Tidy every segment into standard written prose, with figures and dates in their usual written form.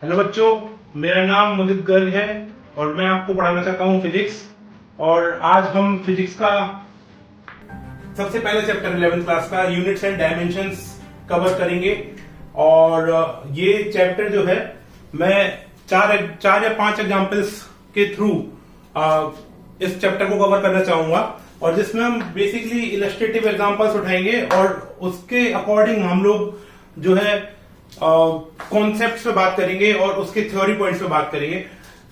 Hello बच्चों, मेरा नाम मुदित गर्ग है और मैं आपको पढ़ाना चाहता हूँ फिजिक्स। और आज हम फिजिक्स का सबसे पहले चैप्टर 11th क्लास का यूनिट्स एंड डायमेंशंस कवर करेंगे। और ये चैप्टर जो है मैं चार या पांच एग्जांपल्स के थ्रू इस चैप्टर को कवर करना चाहूंगा, और जिसमें हम बेसिकली इलस्ट्रेटिव एग्जांपल्स उठाएंगे और उसके अकॉर्डिंग हम लोग जो है कॉन्सेप्ट्स पे बात करेंगे और उसके थ्योरी पॉइंट्स पे बात करेंगे।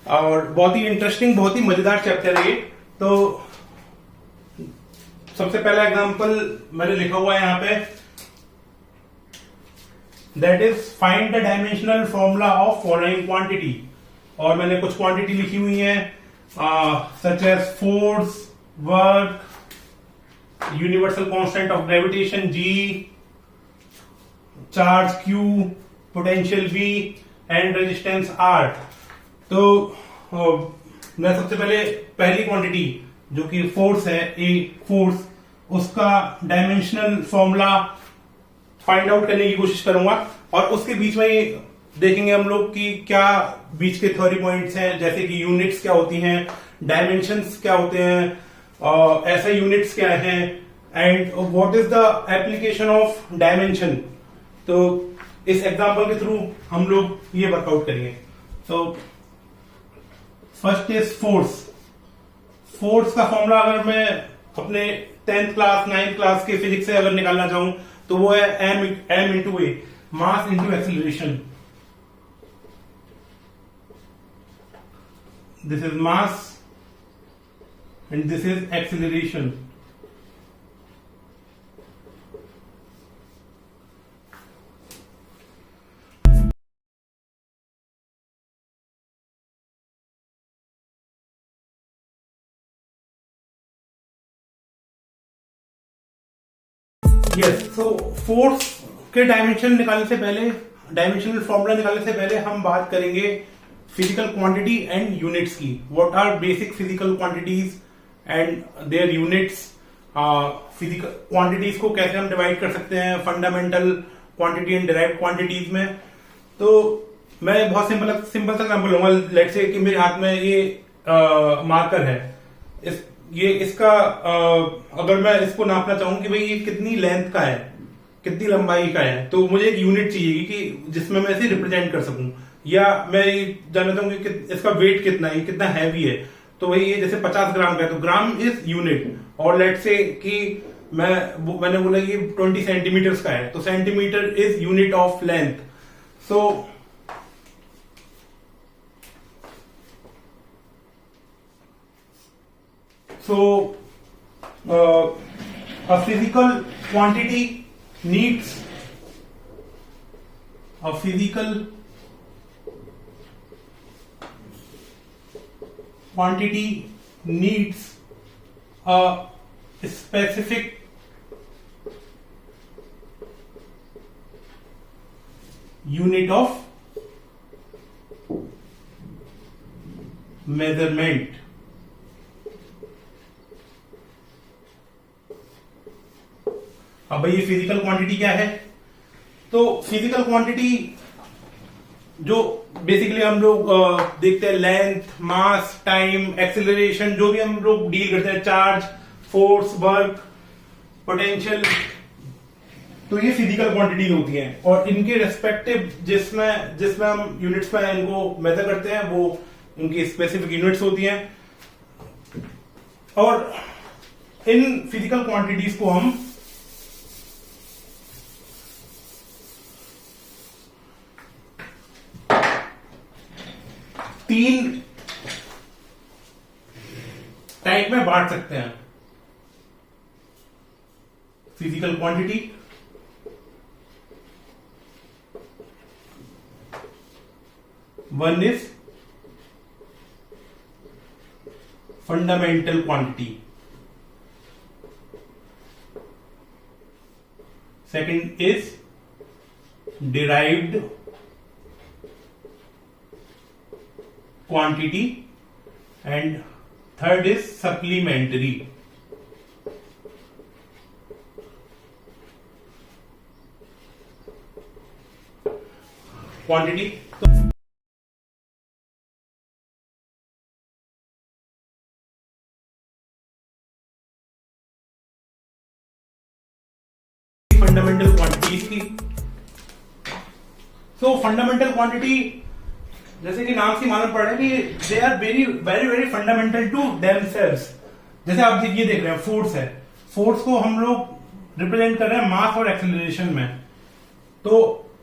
और बहुत ही इंटरेस्टिंग, बहुत ही मजेदार चैप्टर है ये। तो सबसे पहला एग्जांपल मैंने लिखा हुआ है यहाँ पे, that is find the dimensional formula of following quantity. और मैंने कुछ क्वांटिटी लिखी हुई है such as force, work, universal constant of gravitation G, charge Q, potential V and resistance R। तो मैं सबसे पहले पहली क्वांटिटी जो कि फोर्स है, फोर्स, उसका डायमेंशनल फॉर्मूला फाइंड आउट करने की कोशिश करूंगा। और उसके बीच में देखेंगे हम लोग कि क्या बीच के थ्योरी पॉइंट्स हैं, जैसे कि यूनिट्स क्या होती हैं, डायमेंशंस क्या होते हैं, ऐसे यूनिट्स क्या हैं, and what is the application of dimension. तो इस एग्जांपल के थ्रू हम लोग ये वर्कआउट करेंगे। तो फर्स्ट इज फोर्स। फोर्स का फॉर्मूला अगर मैं अपने 10th क्लास 9th क्लास के फिजिक्स से अगर निकालना चाहूं तो वो है m into A, mass into acceleration. This is mass and this is acceleration. Yes, so force के डायमेंशन निकालने से पहले, डायमेंशनल फॉर्मूला निकालने से पहले हम बात करेंगे फिजिकल क्वांटिटी एंड यूनिट्स की। What are basic physical quantities and their units. Physical quantities को कैसे हम डिवाइड कर सकते हैं fundamental quantity and derived quantities में। तो मैं बहुत सिंपल सा एग्जांपल लूंगा। लेट्स से कि मेरे हाथ में ये मार्कर है, इसका अगर मैं इसको नापना चाहूं कि भाई ये कितनी लेंथ का है, कितनी लंबाई का है, तो मुझे एक यूनिट चाहिए कि जिसमें मैं इसे रिप्रेजेंट कर सकूं। या मैं ये जानना चाहूंगी कि इसका वेट कितना है, कितना हैवी है, तो वही ये जैसे 50 ग्राम का है तो ग्राम इज यूनिट। और लेट्स से कि मैंने बोला कि 20 सेंटीमीटर का है तो centimetre is unit of length. So a physical quantity needs a physical quantity needs a specific unit of measurement। अब भाई ये फिजिकल क्वांटिटी क्या है? तो फिजिकल क्वांटिटी जो बेसिकली हम लोग देखते हैं, लेंथ, मास, टाइम, एक्सेलरेशन, जो भी हम लोग डील करते हैं, चार्ज, फोर्स, वर्क, पोटेंशियल, तो ये फिजिकल क्वांटिटी होती हैं। और इनके रेस्पेक्टिव जिसमें हम यूनिट्स में इनको मेजर करते हैं वो इनकी स्पेसिफिक यूनिट्स होती हैं। और इन फिजिकल क्वांटिटीज को हम तीन टाइप में बांट सकते हैं। Physical quantity, one is fundamental quantity, second is derived quantity, and third is supplementary quantity। तो फंडामेंटल क्वांटिटी, जैसे कि नाम से मालूम पड़ रहा है कि they are very very very fundamental to themselves. जैसे आप ये देख रहे हैं फोर्स है, फोर्स को हम लोग रिप्रेजेंट कर रहे हैं मास और एक्सेलरेशन में। तो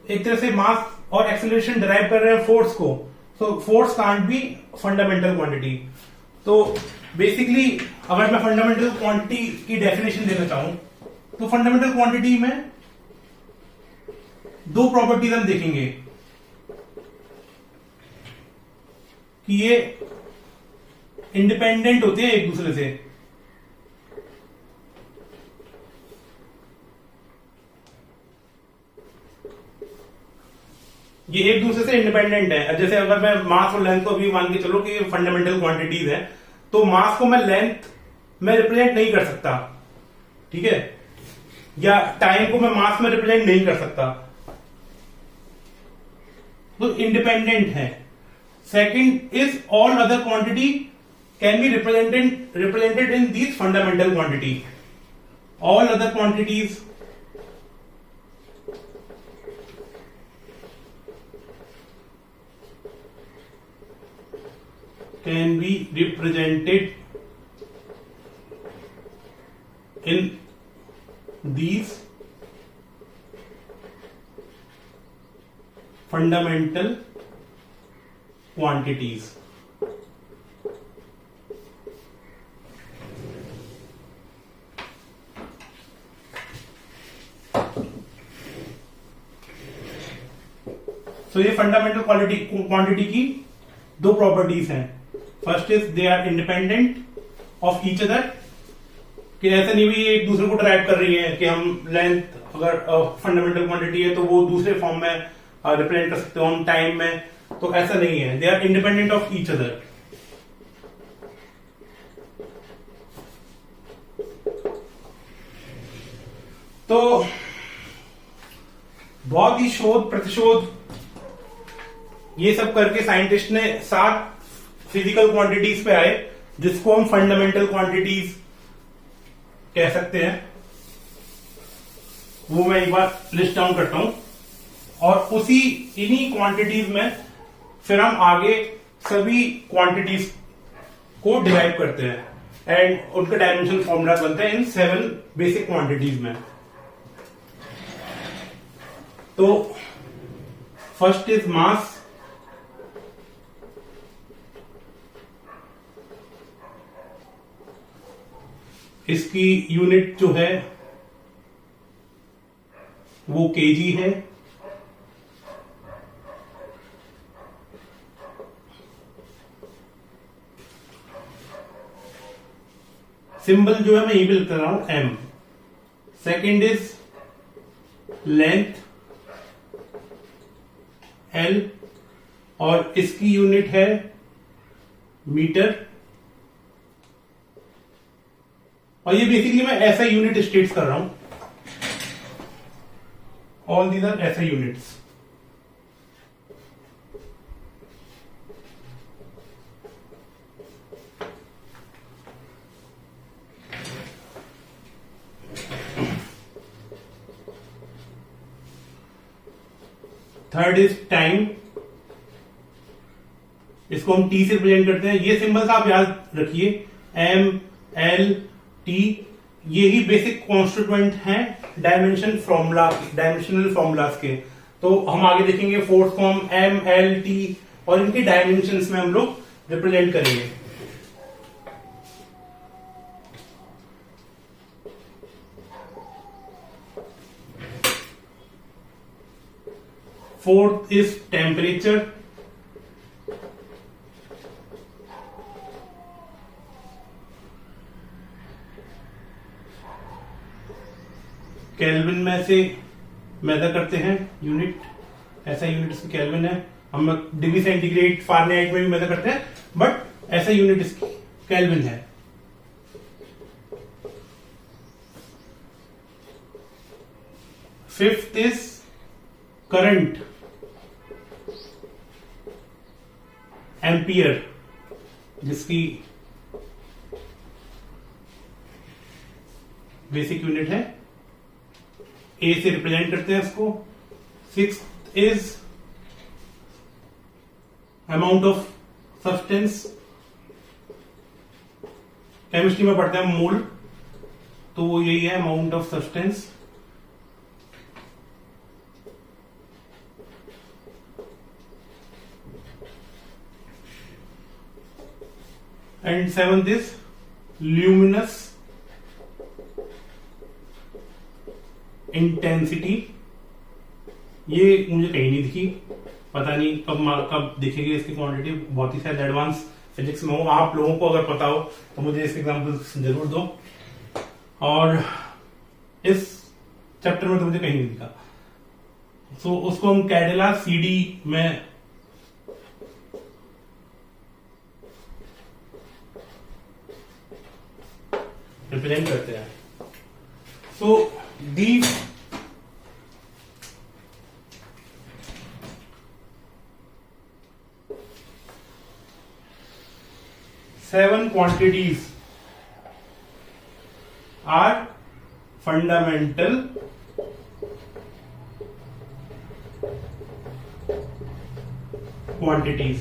एक तरह से मास और एक्सेलरेशन डिराइव कर रहे हैं फोर्स को, so force can't be fundamental quantity. तो बेसिकली अगर मैं फंडामेंटल क्वांटिटी की डेफिनेशन देना चाहूं तो फंडामेंटल क्वांटिटी में दो प्रॉपर्टीज हम देखेंगे कि ये इंडिपेंडेंट होते हैं एक दूसरे से। ये एक दूसरे से इंडिपेंडेंट है। जैसे अगर मैं मास और लेंथ को भी मान के चलो कि फंडामेंटल क्वांटिटीज है, तो मास को मैं लेंथ में रिप्रेजेंट नहीं कर सकता, ठीक है, या टाइम को मैं मास में रिप्रेजेंट नहीं कर सकता, तो इंडिपेंडेंट है। Second is all other quantity can be represented in these fundamental quantity. All other quantities can be represented in these fundamental quantities. So ये फंडामेंटल क्वांटिटी की दो प्रॉपर्टीज हैं। First is they are independent of each other, कि ऐसा नहीं भी एक दूसरे को ड्राइव कर रही है कि हम लेंथ अगर फंडामेंटल क्वांटिटी है तो वो दूसरे फॉर्म में रिप्रेजेंट कर सकते हो हम टाइम में, तो ऐसा नहीं है। They are independent of each other. तो बहुत ही शोध प्रतिशोध ये सब करके साइंटिस्ट ने 7 फिजिकल क्वांटिटीज पे आए जिसको हम फंडामेंटल क्वांटिटीज कह सकते हैं। वो मैं एक बार लिस्ट डाउन करता हूं और उसी इन्हीं क्वांटिटीज में फिर हम आगे सभी क्वांटिटीज को डिराइव करते हैं एंड उनके डायमेंशन फॉर्मूला बनते हैं इन 7 बेसिक क्वांटिटीज में। तो फर्स्ट इज मास। इसकी यूनिट जो है वो केजी है। सिंबल जो है मैं ये भी लिख रहा हूं M. Second is length L और इसकी यूनिट है मीटर। और ये बेसिकली मैं ऐसा यूनिट स्टेट्स कर रहा हूं। ऑल दीज आर ऐसा यूनिट्स। Third is time. इसको हम टी से रिप्रेजेंट करते हैं। ये सिंबल्स आप याद रखिए, एम एल टी, ये ही बेसिक कॉन्स्टिट्यूएंट हैं डायमेंशनल फॉर्मूलाज के। तो हम आगे देखेंगे फोर्स को हम एम एल टी और इनके डायमेंशंस में हम लोग रिप्रेजेंट करेंगे। Fourth is temperature. केल्विन में से मेजर करते हैं यूनिट, ऐसा यूनिट इसकी केल्विन है। हम डिग्री सेंटीग्रेड फारेनहाइट में भी मेजर करते हैं, बट ऐसा यूनिट इसकी केल्विन है। फिफ्थ इज करंट, एम्पियर, जिसकी बेसिक यूनिट है, ए से रिप्रेजेंट करते हैं इसको। Sixth is amount of substance, chemistry में पढ़ते हैं मोल, तो वो यही है amount of substance. And seventh is luminous intensity. ये मुझे कहीं नहीं दिखी, पता नहीं कब दिखेगी इसकी क्वांटिटी, बहुत ही शायद एडवांस फिजिक्स में हो। आप लोगों को अगर पता हो तो मुझे इसके एग्जाम्पल जरूर दो। और इस चैप्टर में तो मुझे कहीं नहीं दिखा, सो उसको हम कैडेला सीडी में रिप्रेजेंट करते हैं। सो दी seven quantities are fundamental quantities.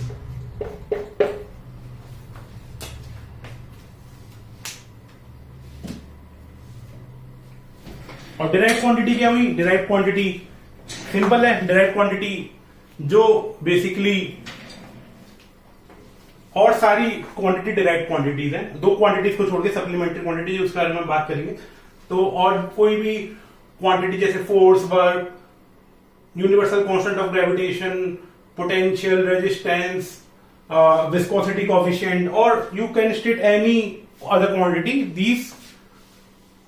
और डिराइव क्वांटिटी क्या हुई? डिराइव क्वांटिटी सिंपल है। डिराइव क्वांटिटी जो बेसिकली और सारी क्वांटिटी डिराइव क्वांटिटीज हैं, दो क्वांटिटीज को छोड़ के सप्लीमेंट्री क्वांटिटी उसके बारे में बात करेंगे। तो और कोई भी क्वांटिटी जैसे force, work, universal constant of gravitation, potential, resistance, viscosity coefficient, और you can state any other quantity. These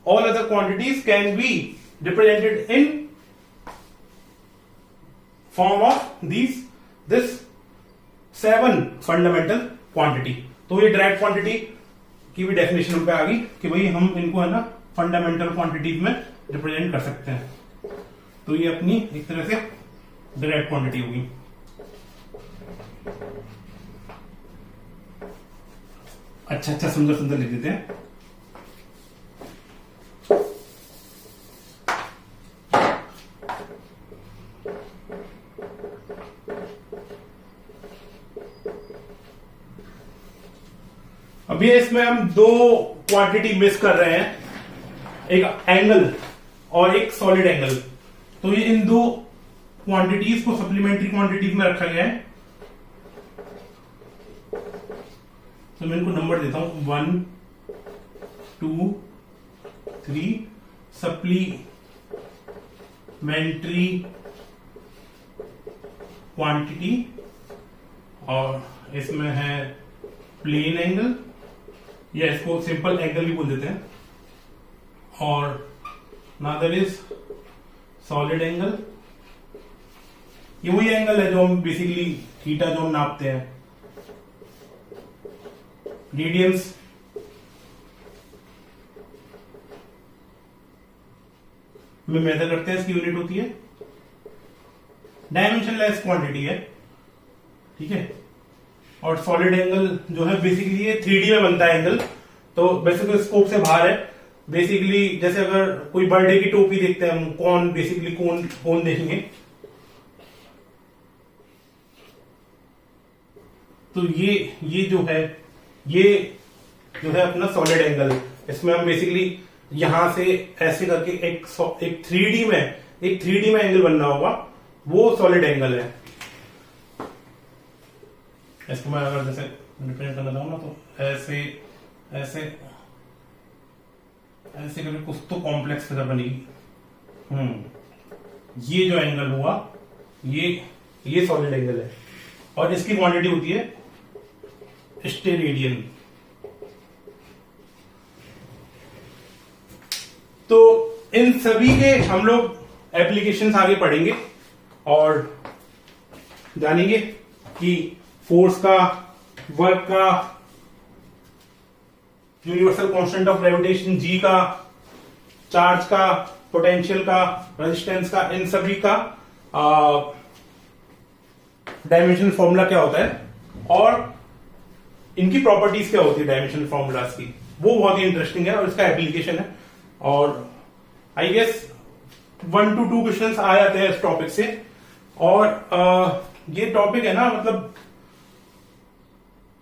all other quantities can be represented in form of this seven fundamental quantity। तो ये direct quantity की भी definition पे आ गई कि भाई हम इनको है ना फंडामेंटल क्वांटिटीज में रिप्रेजेंट कर सकते हैं। तो ये अपनी एक तरह से डायरेक्ट क्वांटिटी होगी। अच्छा सुंदर सुंदर लिख देते हैं। अभी इसमें हम दो क्वांटिटी मिस कर रहे हैं, एक एंगल और एक सॉलिड एंगल। तो ये इन दो क्वांटिटीज को सप्लीमेंट्री क्वांटिटीज में रखा गया है। तो मैं इनको नंबर देता हूं 1 2 3 सप्लीमेंट्री क्वांटिटी, और इसमें है प्लेन एंगल, या इसको सिंपल एंगल भी बोल देते हैं, और नादर इज सॉलिड एंगल। ये वही एंगल है जो हम बेसिकली थीटा जो हम नापते हैं। रेडियंस में मेजर करते हैं, इसकी यूनिट होती है डायमेंशनलेस क्वांटिटी है, ठीक है। और सॉलिड एंगल जो है बेसिकली ये 3D में बनता है एंगल, तो बेसिकली स्कोप से बाहर है। बेसिकली जैसे अगर कोई बर्थडे की टोपी देखते हैं हम, कौन बेसिकली कौन देखेंगे, तो ये जो है अपना सॉलिड एंगल। इसमें हम बेसिकली यहां से ऐसे करके एक 3D में एंगल बनना होगा, वो सॉलिड एंगल है। इसको मैं अगर जैसे रिप्रेजेंट करना चाहूँ ना, तो ऐसे ऐसे ऐसे करके कुछ तो कॉम्प्लेक्स फिगर बनेगी। ये जो एंगल हुआ ये सॉलिड एंगल है, और इसकी क्वांटिटी होती है स्टेरेडियन। तो इन सभी के हम लोग एप्लीकेशंस आगे पढ़ेंगे और जानेंगे कि फोर्स का, वर्क का, यूनिवर्सल कांस्टेंट ऑफ ग्रेविटेशन जी का, चार्ज का, पोटेंशियल का, रेजिस्टेंस का, इन सभी का डायमेंशनल फॉर्मूला क्या होता है और इनकी प्रॉपर्टीज क्या होती है डायमेंशनल फॉर्मूलाज की, वो बहुत ही इंटरेस्टिंग है और इसका एप्लीकेशन है। और आई गेस 1 to 2 क्वेश्चंस आ जाते हैं इस टॉपिक से। और ये टॉपिक है ना, मतलब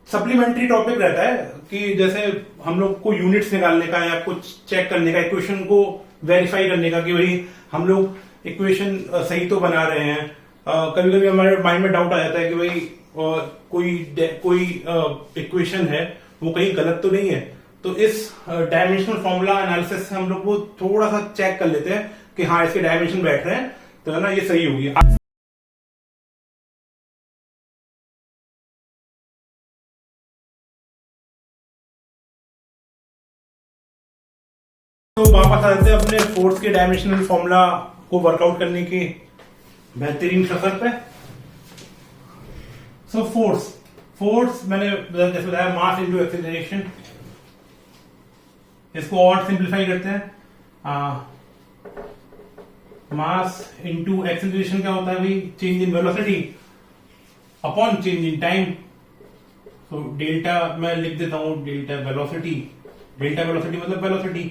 सप्लीमेंट्री टॉपिक रहता है कि जैसे हम लोग को यूनिट्स निकालने का या कुछ चेक करने का, इक्वेशन को वेरीफाई करने का कि भाई हम लोग इक्वेशन सही तो बना रहे हैं। कभी कभी हमारे माइंड में डाउट आ जाता है कि भाई कोई इक्वेशन है वो कहीं गलत तो नहीं है। तो इस डायमेंशनल फॉर्मूला एनालिसिस से हम लोग वो थोड़ा सा चेक कर लेते हैं कि हाँ इसके डायमेंशन बैठ रहे हैं, तो है ना ये सही होगी। तो वापस आ जाते हैं अपने फोर्स के डायमेंशनल फॉर्मूला को वर्कआउट करने के बेहतरीन सफर पे। सो फोर्स मैंने जैसे बताया मास इनटू एक्सेलरेशन। इसको और सिंप्लीफाई करते हैं, मास इनटू एक्सेलरेशन क्या होता है भाई, change in velocity upon change in time. तो डेल्टा मैं लिख देता हूं, डेल्टा वेलोसिटी मतलब वेलोसिटी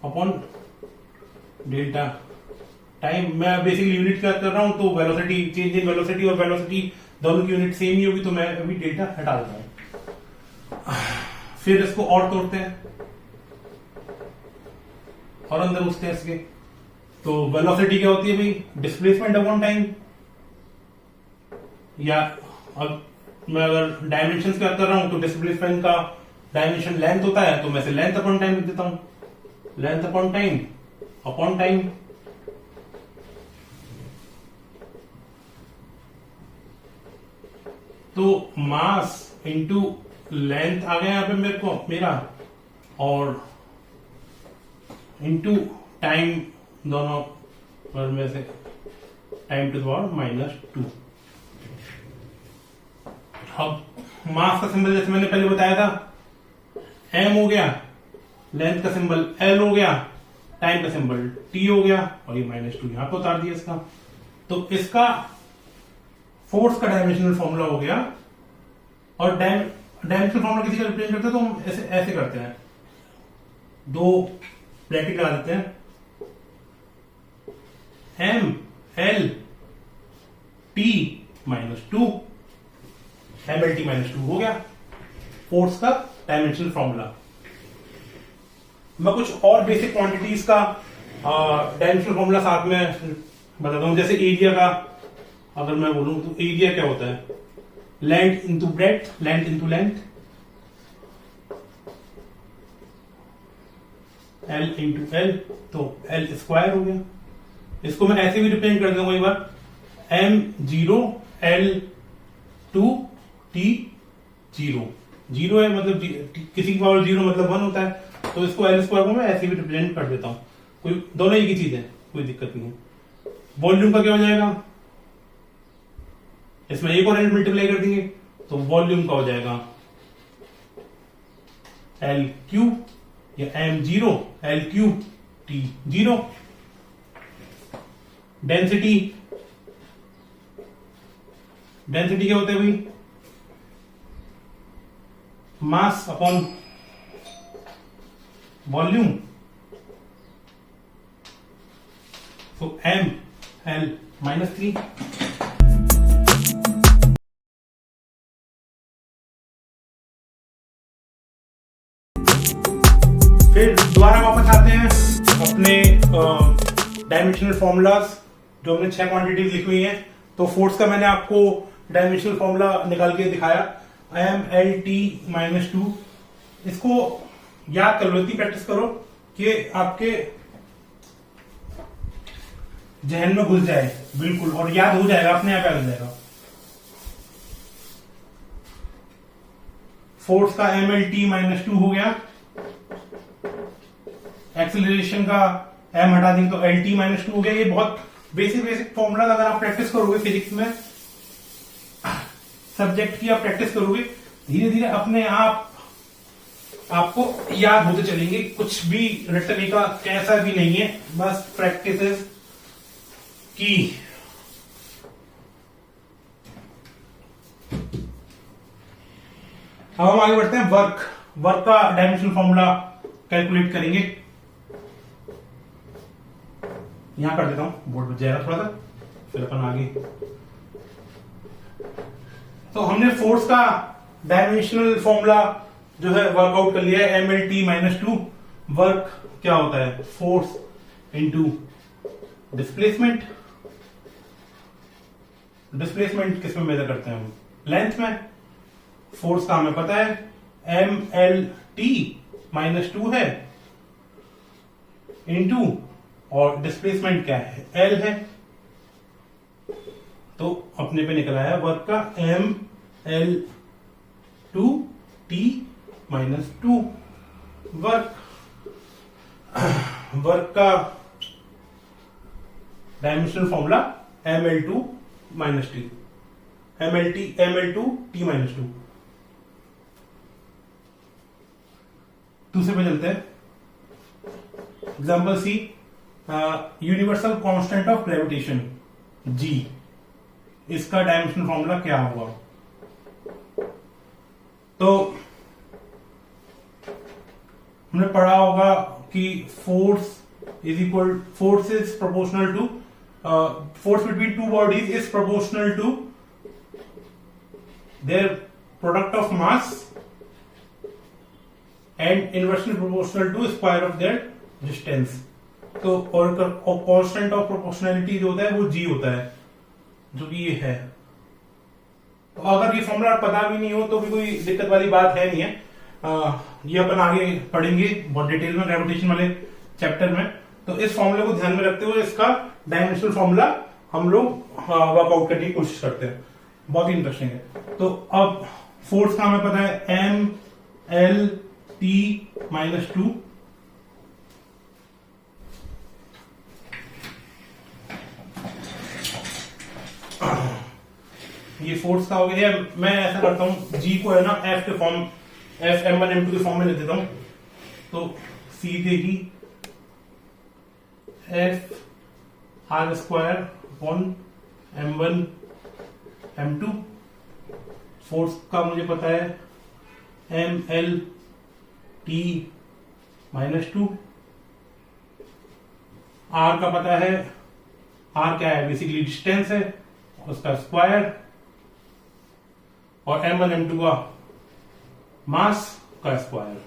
अपॉन डेल्टा टाइम। मैं बेसिकली यूनिट क्या कर रहा हूं, तो वेलोसिटी, चेंज इन वेलोसिटी और वेलोसिटी दोनों की यूनिट सेम ही होगी, तो मैं अभी डेल्टा हटा देता हूं। फिर इसको और तोड़ते हैं और अंदर घुसते हैं इसके। तो वेलोसिटी क्या होती है भाई, डिस्प्लेसमेंट अपॉन टाइम। या अब मैं अगर डायमेंशन की बात कर रहा हूं तो डिस्प्लेसमेंट का डायमेंशन लेंथ होता है, तो मैं से लेंथ अपॉन टाइम लिख देता हूं, लेंथ अपॉन टाइम। तो मास इंटू लेंथ आ गया यहां पे मेरे को मेरा, और इंटू टाइम, दोनों पर में से टाइम टू द पावर -2। अब मास का सिंबल जैसे मैंने पहले बताया था m हो गया, लेंथ का सिंबल l हो गया, टाइम का सिंबल t हो गया, और ये -2 यहां पर उतार दिया इसका। तो इसका फोर्स का डायमेंशनल फॉर्मूला हो गया। और डायमेंशनल फॉर्मूला किसी का रिप्रेजेंट करते हैं तो हम ऐसे करते हैं, दो ब्रैकेट लगा देते हैं, m l t -2, m l t -2 हो गया फोर्स का डायमेंशनल फॉर्मूला। मैं कुछ और बेसिक क्वांटिटीज का डायमेंशनल फॉर्मूला साथ में बताता हूं। जैसे एरिया का अगर मैं बोलूं तो एरिया क्या होता है, length into breadth, length into length, L into L, तो L स्क्वायर हो गया। इसको मैं ऐसे भी रिप्रेजेंट कर दूंगा एक बार, m0 L2 T0। जीरो है मतलब किसी की पावर 0 मतलब 1 होता है, तो इसको L स्क्वायर को मैं ऐसे भी रिप्रेजेंट कर देता हूं। कोई दोनों ही की चीज है, कोई दिक्कत नहीं है। वॉल्यूम का क्या हो जाएगा, इसमें एक और एल मल्टीप्लाई कर देंगे तो वॉल्यूम का हो जाएगा L3 या m0 L3 T0। डेंसिटी क्या होता है भाई, मास अपॉन वॉल्यूम। तो m L -3। फिर दोबारा वापस आते हैं अपने डायमेंशनल फॉर्मूलाज, जो हमने 6 क्वांटिटीज लिखी हुई हैं। तो फोर्स का मैंने आपको डायमेंशनल फॉर्मूला निकाल के दिखाया, MLT -2। इसको याद कर लो, इतनी प्रैक्टिस करो कि आपके जहन में घुस जाए बिल्कुल, और याद हो जाएगा, अपने आप याद हो जाएगा। फोर्स का MLT -2 हो गया, एक्सेलरेशन का m हटा देंगे तो LT -2 हो गया। ये बहुत बेसिक फॉर्मूला अगर आप प्रैक्टिस करोगे फिजिक्स में, सब्जेक्ट की आप प्रैक्टिस करोगे, धीरे धीरे अपने आप आपको याद होते चलेंगे। कुछ भी रटने का कैसा भी नहीं है, बस प्रैक्टिस की। अब हम आगे बढ़ते हैं, वर्क का डायमेंशनल फॉर्मूला कैलकुलेट करेंगे। यहां कर देता हूं, बोर्ड बच जाएगा थोड़ा सा, फिर अपन आगे। तो हमने फोर्स का डायमेंशनल फॉर्मूला जो है वर्कआउट कर लिया है, MLT-2। वर्क क्या होता है, फोर्स इनटू डिस्प्लेसमेंट। डिस्प्लेसमेंट किस में मेजर करते हैं हम, लेंथ में। फोर्स का हमें पता है MLT-2 है इनटू, और डिस्प्लेसमेंट क्या है, L है। तो अपने पे निकला है वर्क का ML2T-2। वर्क का डायमेंशनल फॉर्मूला ML2T-2। दूसरे पे चलते हैं। Example C, universal constant of gravitation G, इसका डायमेंशनल फॉर्मूला क्या होगा। तो हमने पढ़ा होगा कि force is proportional to, force between two bodies is proportional to their product of mass and inversely proportional to square of their distance। तो और कांस्टेंट ऑफ प्रोपोर्शनैलिटी जो होता है वो G होता है, जो कि ये है। तो अगर ये फॉर्मूला पता भी नहीं हो तो भी कोई दिक्कत वाली बात है नहीं है। ये अपन आगे पढ़ेंगे बहुत डिटेल में ग्रेविटेशन वाले चैप्टर में। तो इस फॉर्मूले को ध्यान में रखते हुए इसका डायमेंशनल फॉर्मूला हम लोग वर्कआउट करने की कोशिश करते हैं, बहुत ही इंटरेस्टिंग है। तो अब फोर्स का हमें पता है MLT-2। ये फोर्स का हो गया। मैं ऐसा करता हूं, जी को है ना F के फॉर्म, F(m1m2) के फॉर्म में लिख देता हूं। तो सीधे ही F(r²)(m1m2). फोर्स का मुझे पता है MLT-2। R का पता है, R क्या है, बेसिकली डिस्टेंस है, उसका स्क्वायर, और M1m2 का मास का स्क्वायर।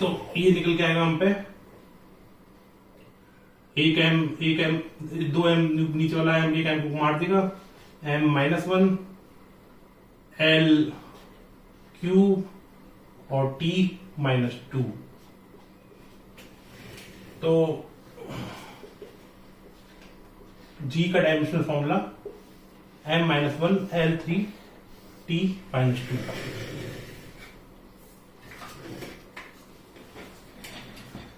तो ये निकल के आएगा हम पे एक M, दो M नीचे वाला M, एक M को मार देगा, M-1 L³ और T-2। तो G का dimensional formula M-1 L3 T-2।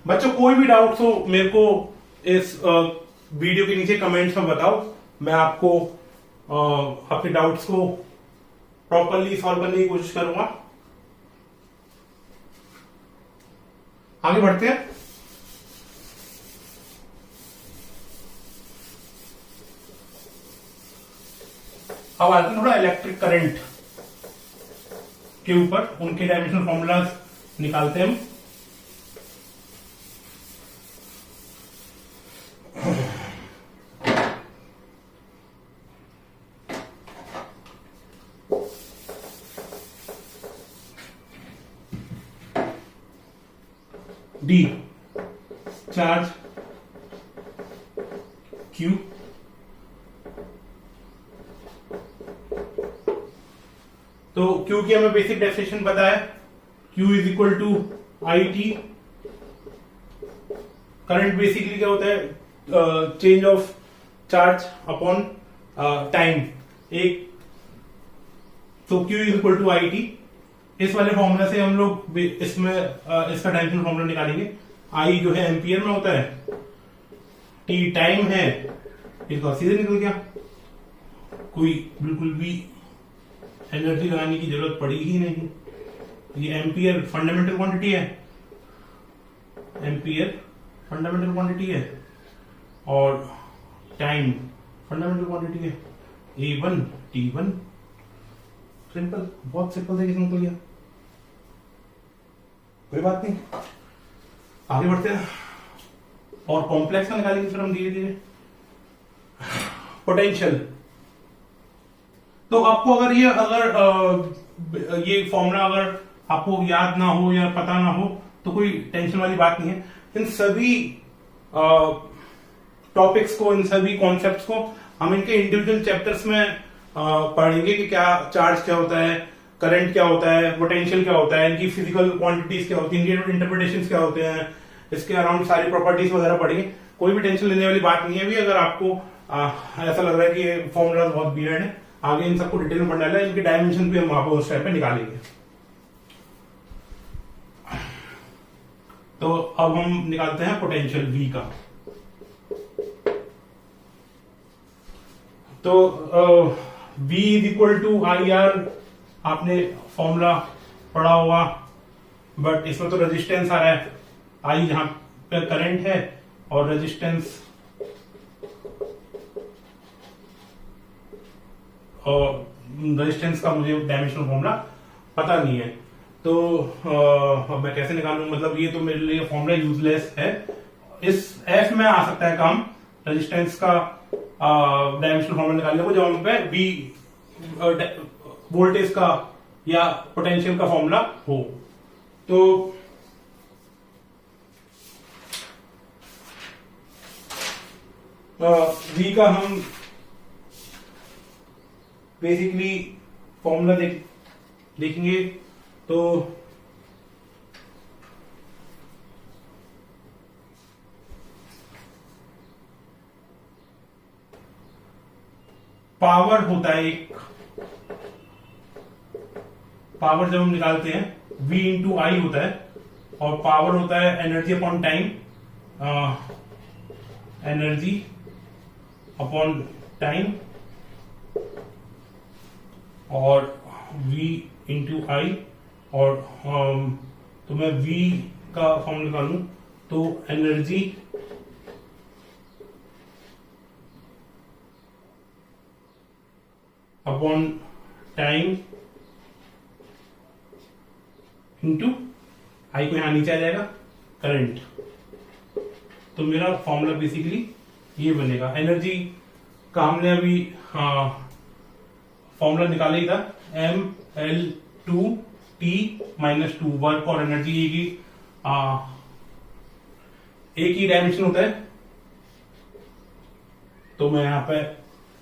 बच्चों कोई भी डाउट्स हो मेरे को इस वीडियो के नीचे कमेंट्स में बताओ, मैं आपको आपके डाउट्स को प्रॉपरली सॉल्व करने की कोशिश करूंगा। आगे बढ़ते हैं। अब आते हैं थोड़ा इलेक्ट्रिक करंट के ऊपर, उनके डायमेंशनल फॉर्मूलाज निकालते हैं हम। D चार्ज, Q तो Q की हमें बेसिक डेफिनेशन पता है, Q is equal to IT। Current basically क्या होता है, change of charge upon time. एक तो Q is equal to IT। इस वाले फॉर्मूला से हम लोग इसमें इसका डायमेंशनल फॉर्मूला निकालेंगे। I जो है एम्पियर में होता है, T टाइम है, इसका सीधे निकल गया, कोई बिल्कुल भी एनर्जी लगाने की जरूरत पड़ी ही नहीं। ये एम्पियर फंडामेंटल क्वांटिटी है, एम्पियर फंडामेंटल क्वांटिटी है, और टाइम फंडामेंटल क्वांटिटी है, A1 T1। सिंपल, बहुत सिंपल तरीके से निकल गया, कोई बात नहीं। आगे बढ़ते हैं और कॉम्प्लेक्स में निकालेंगे फिर हम धीरे धीरे। पोटेंशियल, तो आपको अगर ये फॉर्मूला अगर आपको याद ना हो या पता ना हो तो कोई टेंशन वाली बात नहीं है। इन सभी टॉपिक्स को, इन सभी कॉन्सेप्ट्स को हम इनके इंडिविजुअल चैप्टर्स में पढ़ेंगे कि क्या चार्ज क्या होता है, करंट क्या होता है, पोटेंशियल क्या होता है, इनकी फिजिकल क्वांटिटीज क्या होती है, इनके इंटरप्रिटेशंस क्या होते हैं, इसके अराउंड सारी प्रॉपर्टीज वगैरह पढ़ेंगे। कोई भी टेंशन लेने वाली बात नहीं है। भी अगर आपको ऐसा लग रहा है कि ये फॉर्मूला बहुत वियर्ड है, आगे इन सबको डिटेल में पढ़ना है, इनके डायमेंशन भी हम वहां पर उस टाइम पे निकालेंगे। तो अब हम निकालते हैं पोटेंशियल V का। तो V is equal to IR, आपने फॉर्मूला पढ़ा होगा, बट इसमें तो रेजिस्टेंस आ रहा है, I यहां पे करंट है और रेजिस्टेंस का मुझे डायमेंशनल फॉर्मूला पता नहीं है, तो मैं कैसे निकालूं? मतलब ये तो मेरे लिए फॉर्मूला यूजलेस है। इस F में आ सकता है काम रेजिस्टेंस का डायमेंशनल फॉर्मूला निकालने को, जब हम पे V वोल्टेज का या पोटेंशियल का फॉर्मूला हो। तो V का हम बेसिकली फॉर्मूला देखेंगे। तो पावर होता है एक, पावर जब हम निकालते हैं V इंटू आई होता है, और पावर होता है energy upon time, energy upon time, और V इंटू आई। और तो मैं V का फॉर्म निकालूं तो एनर्जी अपॉन टाइम इंटू आई को यहां नीचे आ जाएगा करंट। तो मेरा फॉर्मूला बेसिकली ये बनेगा। एनर्जी का हमने अभी फॉर्मूला निकाला ही था, ML2T-2, वर्क और एनर्जी एक ही डायमेंशन होता है। तो मैं यहां पे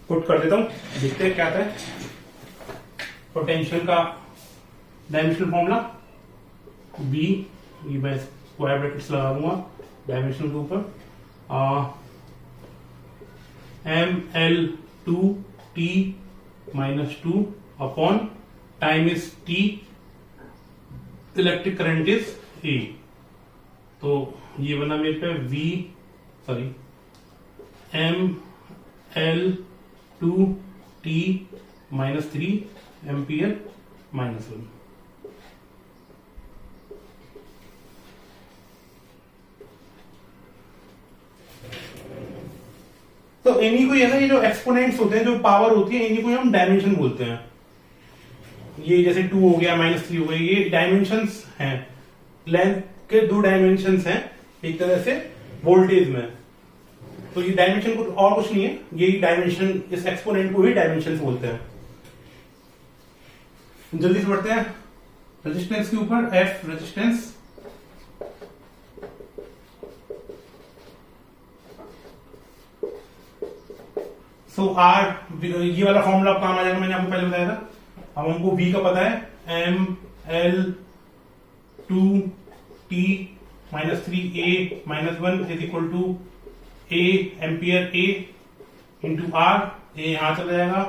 पुट कर देता हूं, देखते हैं क्या आता है। पोटेंशियल का डायमेंशनल फॉर्मूला B, ये मैं स्क्वायर ब्रैकेट्स लगा दूंगा डायमेंशन के ऊपर, ML2T-2 upon time is T, electric current is A। तो ये बना मेरे पे ML2T-3 एम्पियर -1। तो इन्हीं को, ये जो एक्सपोनेंट्स होते हैं, जो पावर होती है, इन्हीं को हम डायमेंशन बोलते हैं। ये जैसे 2 हो गया, -3 हो गई, ये डायमेंशंस हैं। लेंथ के 2 डायमेंशंस हैं एक तरह से वोल्टेज में। तो ये डायमेंशन कुछ और कुछ नहीं है, यही डायमेंशन, इस एक्सपोनेंट को ही डायमेंशन बोलते हैं। जल्दी से बढ़ते हैं रेजिस्टेंस के ऊपर। F रेजिस्टेंस, सो R, ये वाला फॉर्मूला काम आ जाएगा, मैंने आपको पहले बताया था। अब हमको V का पता है, ML2T-3A-1 is equal to A ampere A into R। A यहां चला जाएगा,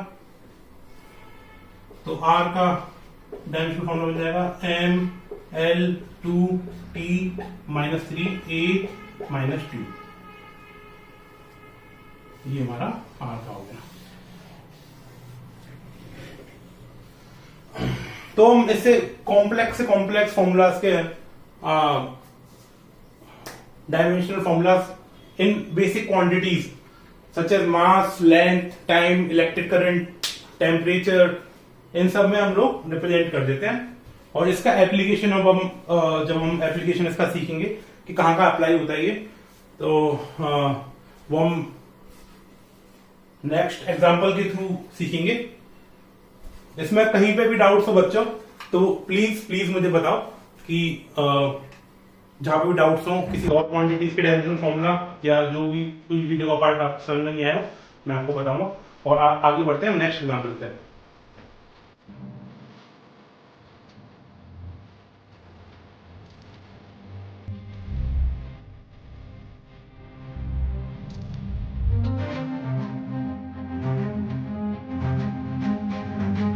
तो R का डायमेंशनल फॉर्मूला बन जाएगा ML2T-3A-2। ये हमारा R का हो गया। तो हम इससे कॉम्प्लेक्स फॉर्मूलाज के डायमेंशनल फॉर्मूलाज इन basic quantities such as mass, length, time, electric current, temperature, इन सब में हम लोग रिप्रेजेंट कर देते हैं। और इसका एप्लीकेशन अब हम जब हम एप्लीकेशन इसका सीखेंगे कि कहाँ का अप्लाई होता है ये, तो वो हम नेक्स्ट एग्जाम्पल के थ्रू सीखेंगे। इसमें कहीं पे भी डाउट्स हो बच्चों तो प्लीज प्लीज मुझे बताओ कि जहां पे भी डाउट्स हो किसी और क्वांटिटीज के डायमेंशन फॉर्मूला या जो भी कोई वीडियो का पार्ट आप समझ में नहीं आया मैं आपको बताऊंगा। और आगे बढ़ते हैं, नेक्स्ट एग्जाम्पल पे।